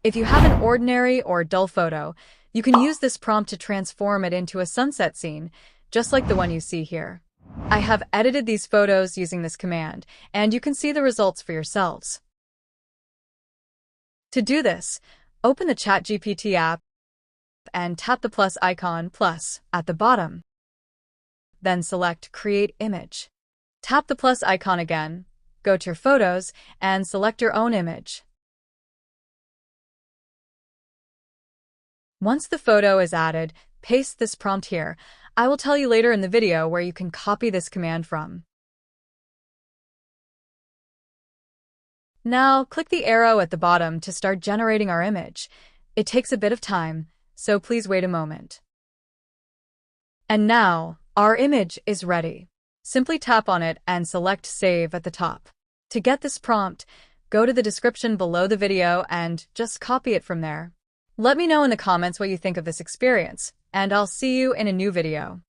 If you have an ordinary or dull photo, you can use this prompt to transform it into a sunset scene, just like the one you see here. I have edited these photos using this command, and you can see the results for yourselves. To do this, open the ChatGPT app and tap the plus icon plus at the bottom. Then select Create Image. Tap the plus icon again, go to your photos, and select your own image. Once the photo is added, paste this prompt here. I will tell you later in the video where you can copy this command from. Now, click the arrow at the bottom to start generating our image. It takes a bit of time, so please wait a moment. And now, our image is ready. Simply tap on it and select Save at the top. To get this prompt, go to the description below the video and just copy it from there. Let me know in the comments what you think of this experience, and I'll see you in a new video.